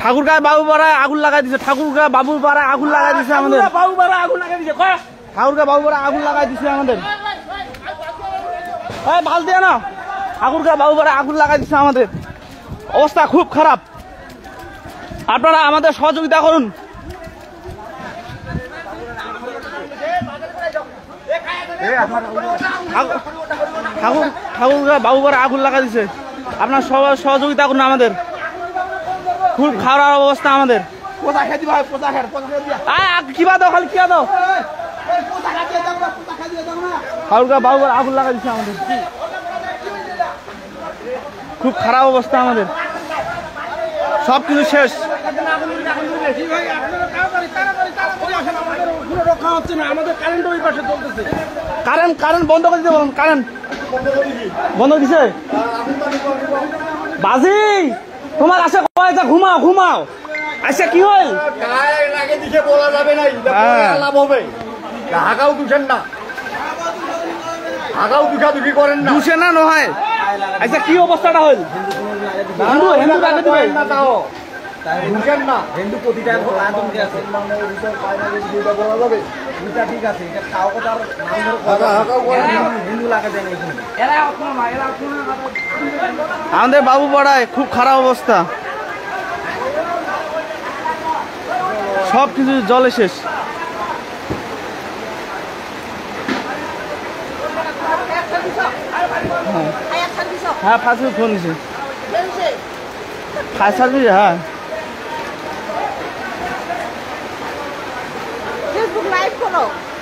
ঠাকুরগাঁয় বাবুপাড়ায় আগুন লাগাই দিছে। ঠাকুরগাঁয় বাবুপাড়ায় আগুন লাগাই দিছে আমাদের। বাবুপাড়ায় আগুন লাগাই দিছে। ঠাকুরগাঁয় বাবুপাড়ায় আগুন লাগাই দিছে আমাদের। ভাল দিয়ে না। ঠাকুরগাঁয় বাবুপাড়ায় আগুন লাগাই দিছে আমাদের। অবস্থা খুব খারাপ। আপনারা আমাদের সহযোগিতা করুন। ঠাকুরগাঁয় বাবুপাড়ায় আগুন লাগাই দিছে। আপনার সবাই সহযোগিতা করুন আমাদের। খুব খারাপ অবস্থা আমাদের। কিবা দাও খালি কিবা দাও। ঠাকুরগাঁয় বাবুপাড়ায় আগুন লাগাই দিছে আমাদের। খুব খারাপ অবস্থা আমাদের। সবকিছু শেষ। কারেন্ট বন্ধ করে দিতে বলুন। কারেন্ট বন্ধ দিছে। বাজি তোমার আসে ঘুমাও ঘুমাও। আচ্ছা কি হল? বলা যাবে না। হাগাও দুষেন না। হাগাও দুষাদুষি করেন না। দুষে না নয়। আচ্ছা কি অবস্থাটা হল? হিন্দু প্রতিটা ঠিক আছে। আমাদের বাবুপাড়ায় খুব খারাপ অবস্থা। সবকিছু জলে শেষ। হ্যাঁ ফার্স্ট ফোন দিছে। Fire service. হ্যাঁ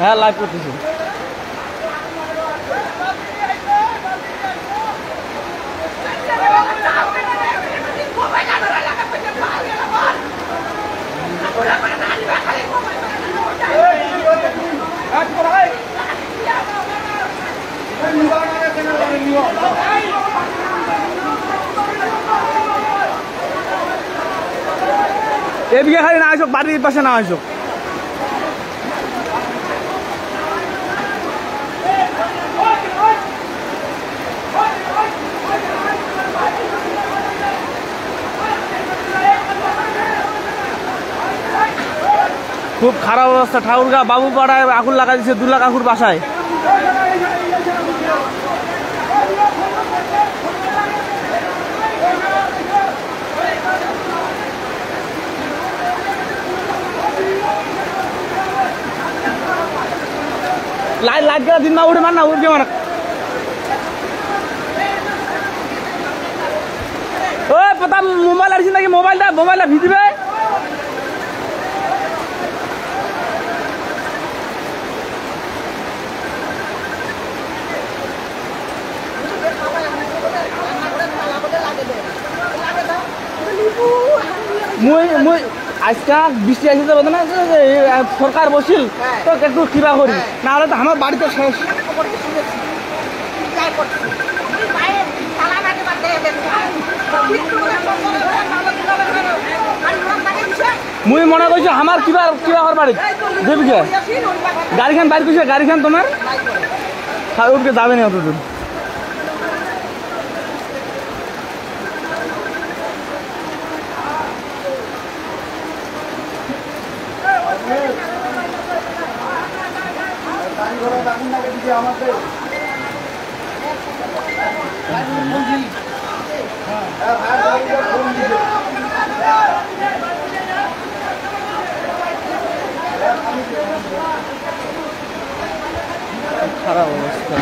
হ্যাঁ লাইভ করতেছি। এদিকে খালি না আসুক, বাড়ির পাশে না আসুক। খুব খারাপ অবস্থা। ঠাকুরগাঁও বাবুপাড়ায় আগুন লাগাই দিচ্ছে দুলা কাকুর বাসায়। লাইট গেলা দিন না উঠে মার না উঠে মার। ও পতা মোবাইল আসছে নাকি? মোবাইলটা ভিজবে। মুই আজকা বৃষ্টি আসতে বলতে না সরকার বসিল তো একটু কিবা করি না হলে তো আমার বাড়িতে শেষ। মুই মনে করছি আমার কিবা হওয়ার বাড়ি দেবিকে গাড়িখান বাইর করছে। গাড়িখান তোমার উঠকে যাবে না অতদূর। খারাপ অবস্থা।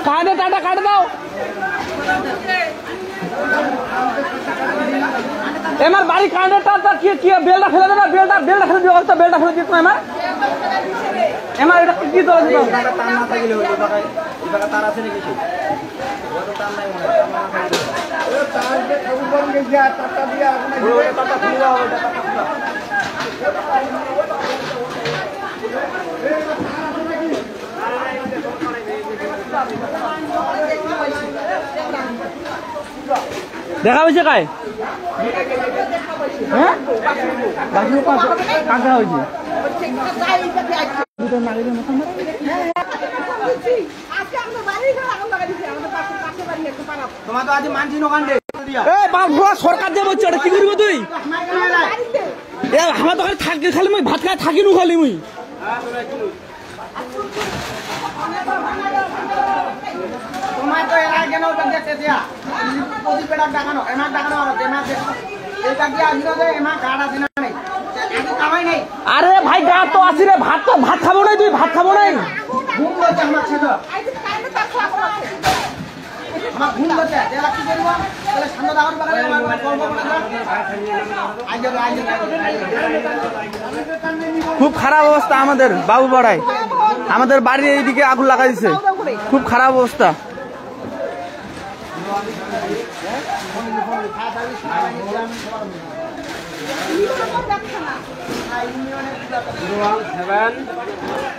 কাটে টাটা কাটে দাও। এমার বাড়ি কারেন্টটা কি কি বেলটা ফেলে দেবে। বেলটা ফেলে দিও। তো বেলটা ফেলে দিও। এমার এটা কি দলে দিও। তার আছে নাকি কিছু তার নাই মনে দেখা হয়েছে কায় হ্যাঁ কাকা হয়েছে তোমার তো আজ মানছি নোকান্ডে সরকার যে বলছে কি করবো তুই আমার তো থাকি খালি মুই ভাত খাই থাকি নু খালি মুই তোমার তো এরা কেন দেখতে দিয়া প্রতি পেটা দেখানো এমার দেখানো এমার এটা কি আসলো যে এমার কার্ড আছে না নাই আগে কামাই নাই আরে ভাই গা তো আসি রে ভাত খাবো নাই তুই ভাত খাবো নাই ঘুম করছে আমার ছেলে আমার ঘুম করছে এরা কি করবো তাহলে সামনে দাওয়ার বাগানে আমার গল্প খুব খারাপ অবস্থা আমাদের বাবু পাড়ায় আমাদের বাড়ির এইদিকে আগুন লাগা দিছে খুব খারাপ অবস্থা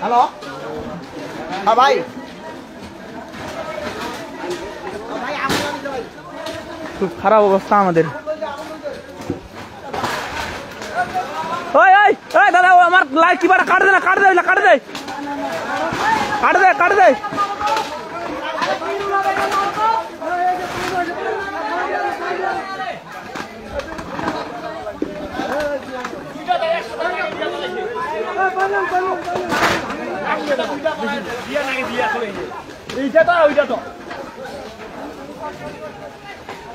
হ্যালো হ্যাঁ ভাই খুব খারাপ অবস্থা আমাদের ওই ওই ওই দাদা আমার লাইট কি বাড়া কাট দে না কাট দে কাট দে কাট দে কাট দে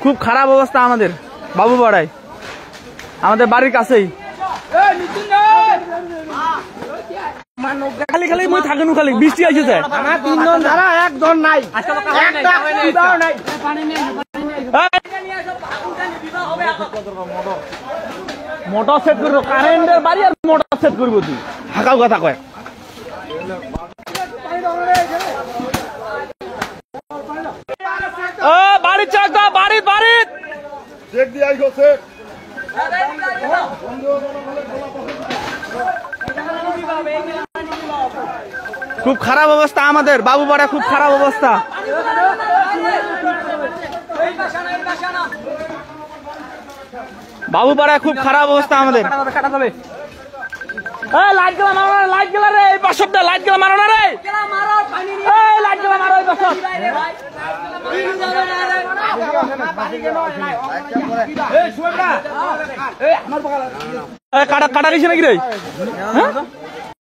খুব খারাপ অবস্থা আমাদের বাবু পাড়ায় আমাদের বাড়ির কাছেই খালি খালি মই থাকেন খালি বৃষ্টি আইছে যায় আমার তিনজন ছাড়া একজন নাই একটা বিবাহ নাই মোটর সেট করবো কারেন্টের বাড়ি আর মোটর সেট করবো তুই হাকাও কথা কয় বাড়ি চাক দা বাড়ি বাড়ি চেক দিয়ে আইছো চেক খুব খারাপ অবস্থা আমাদের বাবু পাড়া খুব খারাপ অবস্থা বাবু পাড়ায় খুব খারাপ অবস্থা আমাদের লাইট গেলা মারো না লাইট গেলা রে এই পাশটা লাইট গেলা মারো না রে লাইট গেলা মারো এই পাশ কাটা কাটা গেছে নাকি রে